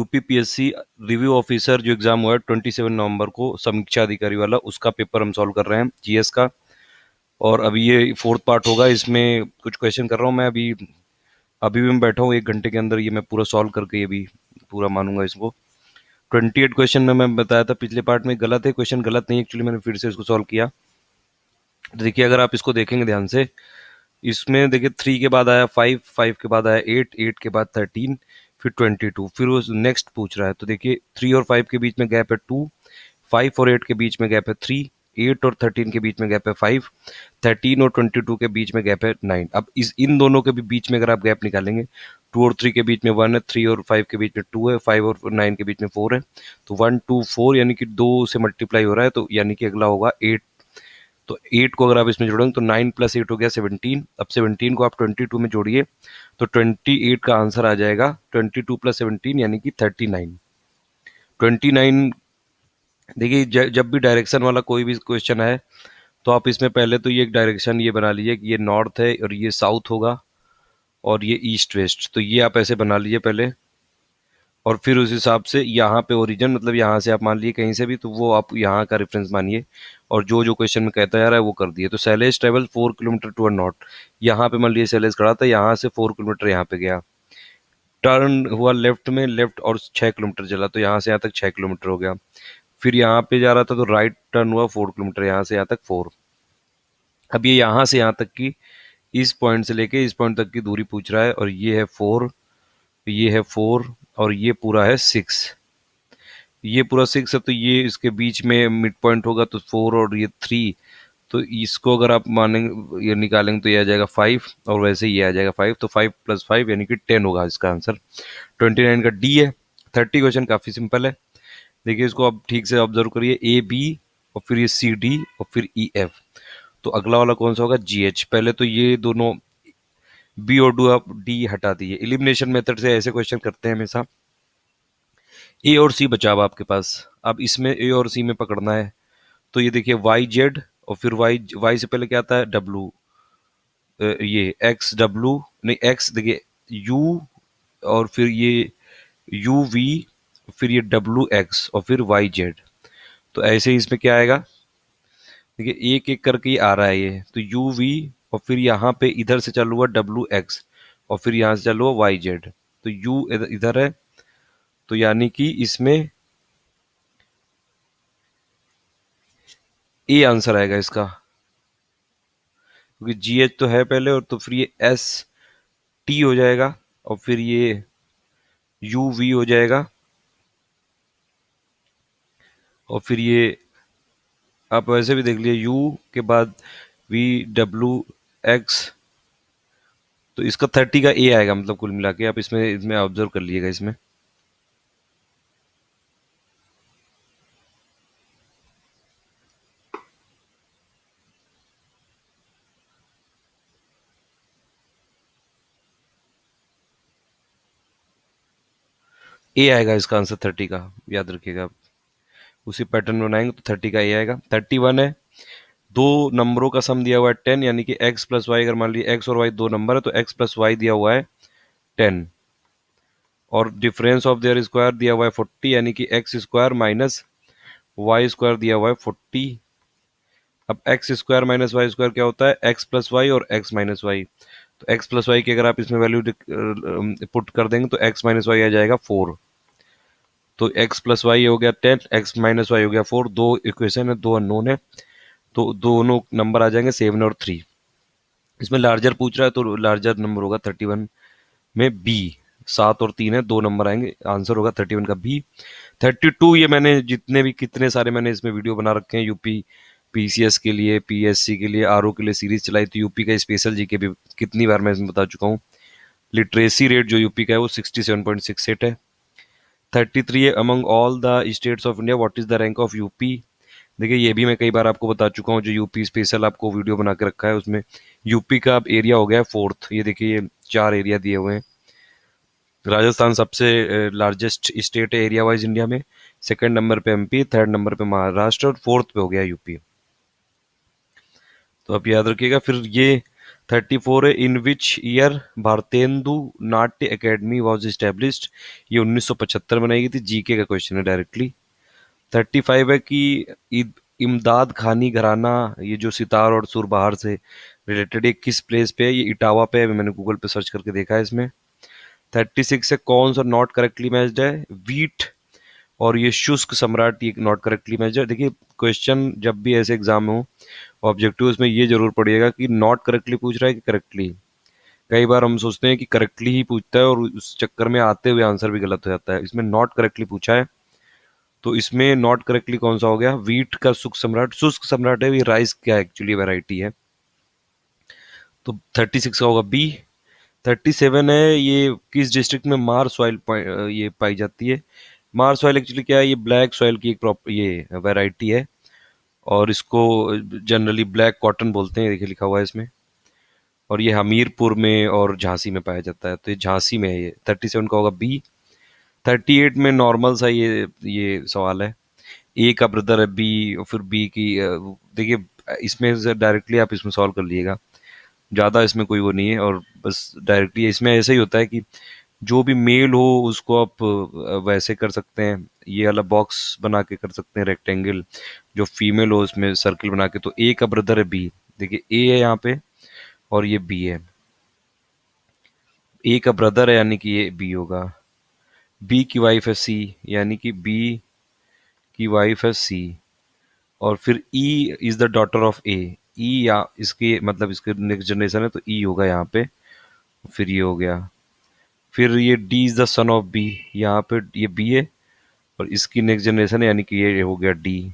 UPPSC review officer जो exam हुआ है 27 नवंबर को, समीक्षा अधिकारी वाला, उसका पेपर हम सॉल्व कर रहे हैं, जीएस का। और अभी ये फोर्थ पार्ट होगा, इसमें कुछ क्वेश्चन कर रहा हूँ मैं। अभी अभी भी मैं बैठा हूँ, 1 घंटे के अंदर ये मैं पूरा सॉल्व करके ये भी पूरा मानूंगा इसको। 28 क्वेश्चन में मैं बताया था पिछले पार्ट में गलत है, क्वेश्चन गलत नहीं, एक्चुअली मैंने फिर से इसको सॉल्व किया। तो देखिए, अगर आप इसको देखेंगे ध्यान से, इसमें देखिए 3 के बाद आया 5, 5 के बाद आया 8, 8 के बाद 13, फिर 22, फिर वो नेक्स्ट पूछ रहा है। तो देखिए 3 और 5 के बीच में गैप है 2, 5 और 8 के बीच में गैप है 3, 8 और 13 के बीच में गैप है 5, 13 और 22 के बीच में गैप है 9। अब इन दोनों के भी बीच में अगर आप गैप निकालेंगे, 2 और 3 के बीच में 1 है, 3 और 5 के बीच में 2 है, 5 और 9 के बीच में 4 है। तो 1 2 4 यानी कि 2 से मल्टीप्लाई हो रहा है, तो यानी कि अगला होगा 8। तो 8 को अगर आप इसमें जोड़ेंगे तो 9 + 8 हो गया 17। अब 17 को आप 22 में जोड़िए तो 28 का आंसर आ जाएगा। 22 + 17 यानी कि 39। 29। देखिए, जब भी डायरेक्शन वाला कोई भी क्वेश्चन है तो आप इसमें पहले तो ये एक डायरेक्शन ये बना लीजिए कि ये नॉर्थ है और ये साउथ होगा और ये ईस्ट वेस्ट। तो ये आप ऐसे बना लीजिए पहले, और फिर उस हिसाब से यहाँ पे ओरिजिन, मतलब यहाँ से आप मान लीजिए कहीं से भी, तो वो आप यहाँ का रेफरेंस मानिए और जो जो क्वेश्चन में कहता जा रहा है वो कर दिए। तो Shailesh travel 4 kilometre to north, यहाँ पे मान लीजिए शैलेश खड़ा था, यहाँ से 4 किलोमीटर यहाँ पे गया। टर्न हुआ लेफ्ट में, लेफ्ट और 6 किलोमीटर चला, तो यहाँ से यहाँ तक 6 किलोमीटर हो गया। फिर यहाँ पे जा रहा था तो राइट टर्न हुआ 4 किलोमीटर, यहाँ से यहाँ तक 4। अब ये यहाँ से यहाँ तक की, इस पॉइंट से लेके इस पॉइंट तक की दूरी पूछ रहा है, और ये है 4, ये है 4 और ये पूरा है 6। ये पूरा 6 है, तो ये इसके बीच में मिड पॉइंट होगा, तो 4 और ये 3। तो इसको अगर आप मानेंगे, ये निकालेंगे तो ये आ जाएगा 5, और वैसे ये आ जाएगा 5। तो 5 + 5 यानी कि 10 होगा इसका आंसर। 29 का डी है। 30 क्वेश्चन काफ़ी सिंपल है। देखिए, इसको आप ठीक से ऑब्जर्व करिए, ए बी और फिर ये सी डी और फिर ई एफ। तो अगला वाला कौन सा होगा, जी एच। पहले तो ये दोनों बी और डू आप डी हटा दीजिए। एलिमिनेशन मेथड से ऐसे क्वेश्चन करते हैं हमेशा। ए और सी बचा अब आपके पास। अब इसमें ए और सी में पकड़ना है। तो ये देखिए वाई जेड, और फिर वाई वाई से पहले क्या आता है, डब्लू, ये एक्स डब्लू, नहीं एक्स, देखिए यू, और फिर ये यू वी, फिर ये डब्लू एक्स और फिर वाई जेड। तो ऐसे ही इसमें क्या आएगा, देखिए एक एक करके ही आ रहा है ये। तो यू वी, और फिर यहाँ पे इधर से चालू हुआ डब्लू एक्स, और फिर यहाँ से चालू हुआ वाई जेड। तो यू इधर है, तो यानी कि इसमें ए आंसर आएगा इसका, क्योंकि जी एच तो है पहले, और तो फिर ये एस टी हो जाएगा, और फिर ये यू वी हो जाएगा, और फिर ये आप वैसे भी देख लीजिए यू के बाद वी डब्लू एक्स। तो इसका 30 का ए आएगा, मतलब कुल मिला के आप इसमें इसमें ऑब्जर्व कर लीजिएगा, इसमें ए आएगा इसका आंसर 30 का, याद रखिएगा। उसी पैटर्न में बनाएंगे तो 30 का ए आएगा। 31 है, दो नंबरों का सम दिया हुआ है 10, यानी कि x + y, अगर मान लीजिए x और y दो नंबर है तो x + y दिया हुआ है 10, और डिफरेंस ऑफ देयर स्क्वायर दिया हुआ है 40, यानी कि x² - y² दिया हुआ है 40। अब x² - y² क्या होता है, x + y और x - y। तो x + y की अगर आप इसमें वैल्यू पुट कर देंगे तो x - y आ जाएगा 4। तो x + y हो गया 10, x - y हो गया 4। दो इक्वेशन है, दो अननोन है, तो दोनों नंबर आ जाएंगे 7 और 3। इसमें लार्जर पूछ रहा है तो लार्जर नंबर होगा 31 में बी। 7 और 3 है, दो नंबर आएंगे, आंसर होगा 31 का बी। 32, ये मैंने जितने भी कितने सारे मैंने इसमें वीडियो बना रखे हैं, यूपी पीसीएस के लिए, पीएससी के लिए, आरओ के लिए सीरीज चलाई, तो यूपी का स्पेशल जीके भी कितनी बार मैं इसमें बता चुका हूँ। लिटरेसी रेट जो यूपी का है वो 67.68 है। 33 है, among all the states of India what is the rank of UP. देखिए, ये भी मैं कई बार आपको बता चुका हूँ, जो यूपी स्पेशल आपको वीडियो बना के रखा है उसमें यूपी का अब एरिया हो गया है 4th। ये देखिए, ये 4 एरिया दिए हुए हैं। राजस्थान सबसे लार्जेस्ट स्टेट है एरिया वाइज इंडिया में। सेकंड नंबर पे एमपी, थर्ड नंबर पे महाराष्ट्र, और फोर्थ पे हो गया यूपी। तो आप याद रखिएगा। फिर ये 34 है, इन विच ईयर भारतेंदु नाट्य एकेडमी वॉज एस्टेब्लिश्ड। ये 1975 में बनाई गई थी। जीके का क्वेश्चन है डायरेक्टली। 35 है कि इमदाद खानी घराना, ये जो सितार और सुरबहार से रिलेटेड, ये किस प्लेस पे है? ये इटावा पे है। मैंने गूगल पे सर्च करके देखा है इसमें। 36 है, कौन सा नॉट करेक्टली मैच्ड है? वीट और ये शुष्क सम्राट, ये नॉट करेक्टली मैच्ड है। देखिए, क्वेश्चन जब भी ऐसे एग्जाम में हो ऑब्जेक्टिव, उसमें ये जरूर पड़िएगा कि नॉट करेक्टली पूछ रहा है कि करेक्टली। कई बार हम सोचते हैं कि करेक्टली ही पूछता है और उस चक्कर में आते हुए आंसर भी गलत हो जाता है। इसमें नॉट करेक्टली पूछा है, तो इसमें नॉट करेक्टली कौन सा हो गया? वीट का शुष्क सम्राट। शुष्क सम्राट है, ये राइस क्या एक्चुअली वैरायटी है। तो 36 का होगा बी। 37 है, ये किस डिस्ट्रिक्ट में मार सॉइल ये पाई जाती है? मार सॉइल एक्चुअली क्या है? ये ब्लैक सॉइल की एक प्रॉपर ये वैरायटी है, और इसको जनरली ब्लैक कॉटन बोलते हैं। देखिए लिखा हुआ है इसमें। और ये हमीरपुर में और झांसी में पाया जाता है, तो ये झांसी में है। ये 37 का होगा बी। 38 में नॉर्मल सा ये सवाल है। ए का ब्रदर है बी, और फिर बी की देखिए, इसमें से डायरेक्टली आप इसमें सॉल्व कर लीजिएगा, ज़्यादा इसमें कोई वो नहीं है। और बस डायरेक्टली इसमें ऐसा ही होता है कि जो भी मेल हो उसको आप वैसे कर सकते हैं, ये वाला बॉक्स बना के कर सकते हैं रेक्टेंगल। जो फीमेल हो उसमें सर्किल बना के। तो ए का ब्रदर है बी। देखिए ए है यहाँ पे और ये बी है। ए का ब्रदर है यानी कि ये बी होगा। बी की वाइफ है सी, यानी कि बी की वाइफ है सी। और फिर E is the daughter of A. E या इसके मतलब इसके नेक्स्ट जनरेशन है, तो ई होगा यहाँ पे। फिर ये हो गया। फिर ये D is the son of B, यहाँ पे ये बी है और इसकी नेक्स्ट जनरेशन है, यानी कि ये हो गया डी।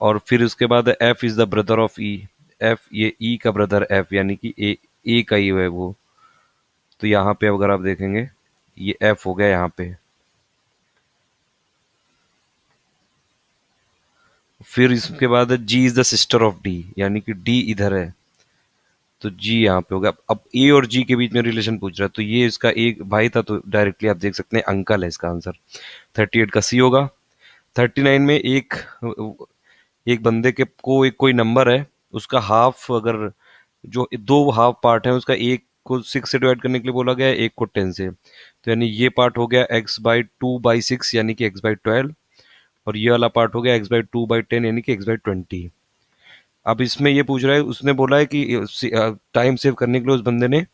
और फिर उसके बाद F is the brother of E. F ये ई का ब्रदर एफ, यानी कि ए का ही है वो। तो यहाँ पे अगर आप देखेंगे ये एफ हो गया यहाँ पे। फिर इसके बाद G is the sister of D, यानी कि डी इधर है, तो जी यहाँ पे होगा। अब ए और जी के बीच में रिलेशन पूछ रहा है, तो ये इसका एक भाई था, तो डायरेक्टली आप देख सकते हैं अंकल है इसका आंसर। 38 का सी होगा। 39 में एक एक बंदे के को एक कोई नंबर है, उसका हाफ, अगर जो दो हाफ पार्ट है उसका, एक को 6 से डिवाइड करने के लिए बोला गया है, एक को 10 से। तो यानी ये पार्ट हो गया x/2/6, यानी कि x/12। और ये वाला पार्ट हो गया x/2/10, यानी कि x/20। अब इसमें ये पूछ रहा है, उसने बोला है कि टाइम सेव करने के लिए उस बंदे ने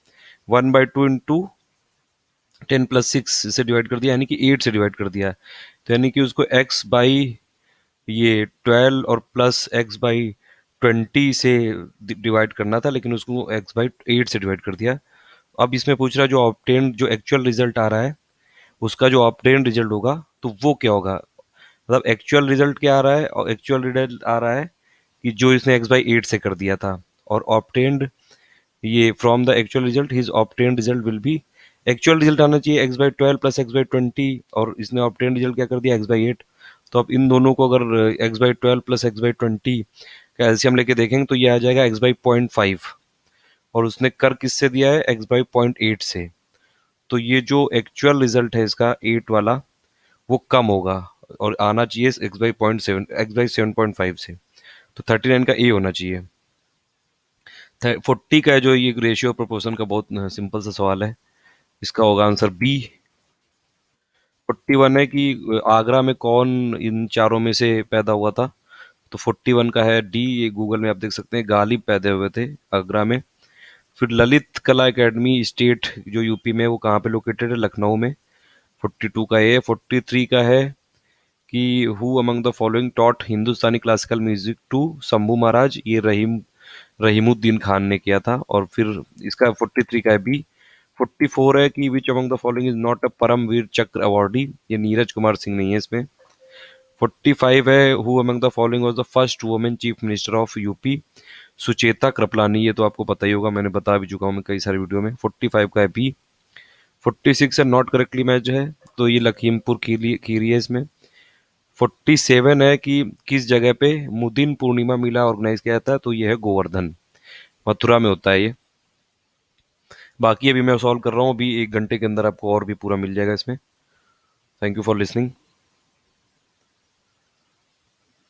1/2 इंटू 10+6 से डिवाइड कर दिया, यानी कि 8 से डिवाइड कर दिया। तो यानी कि उसको x बाई ये 12 और प्लस x/20 से डिवाइड करना था, लेकिन उसको x/8 से डिवाइड कर दिया। अब इसमें पूछ रहा है जो ऑब्टेन जो एक्चुअल रिजल्ट आ रहा है, उसका जो ऑब्टेन रिजल्ट होगा तो वो क्या होगा। मतलब एक्चुअल रिजल्ट क्या आ रहा है? और एक्चुअल रिजल्ट आ रहा है कि जो इसने x/8 से कर दिया था। और ऑब्टेन्ड ये from the actual result his obtained result will be, actual result आना चाहिए x/12 प्लस x/20, और इसने ऑब्टेन्ड रिजल्ट क्या कर दिया x/8। तो अब इन दोनों को अगर x/12 प्लस x/20 का एलसीएम लेके देखेंगे तो ये आ जाएगा x/0.5, और उसने कर किससे दिया है? x/0.8 से। तो ये जो एक्चुअल रिजल्ट है इसका 8 वाला, वो कम होगा और आना चाहिए x/0.7 x/7.5 से। तो 39 का ए होना चाहिए। 40 का है जो ये रेशियो प्रोपोर्शन का बहुत सिंपल सा सवाल है, इसका होगा आंसर बी। 41 है कि आगरा में कौन इन चारों में से पैदा हुआ था? तो 41 का है डी। ये गूगल में आप देख सकते हैं, गालिब पैदा हुए थे आगरा में। फिर ललित कला एकेडमी स्टेट जो यूपी में है, वो कहाँ पे लोकेटेड है? लखनऊ में। 42 का ए। 43 का है कि who among the following taught Hindustani classical music to Shambhu Maharaj? ये रहीमुद्दीन खान ने किया था। और फिर इसका 43 का है बी। 44 है कि which among the following is not a Paramvir Chakra awardee? ये नीरज कुमार सिंह नहीं है इसमें। 45 है who among the following was the first women chief minister of UP? Sucheta Kripalani. ये तो आपको पता ही होगा, मैंने बता भी चुका हूँ मैं कई सारी वीडियो में। 45 का है बी। 46 है नॉट करेक्टली मैच है, तो ये लखीमपुर खीरी खीरी है इसमें। 47 है कि किस जगह पे मुदिन पूर्णिमा मेला ऑर्गेनाइज किया जाता है? तो ये है गोवर्धन, मथुरा में होता है ये। बाकी अभी मैं सॉल्व कर रहा हूँ, अभी 1 घंटे के अंदर आपको और भी पूरा मिल जाएगा इसमें। Thank you for listening.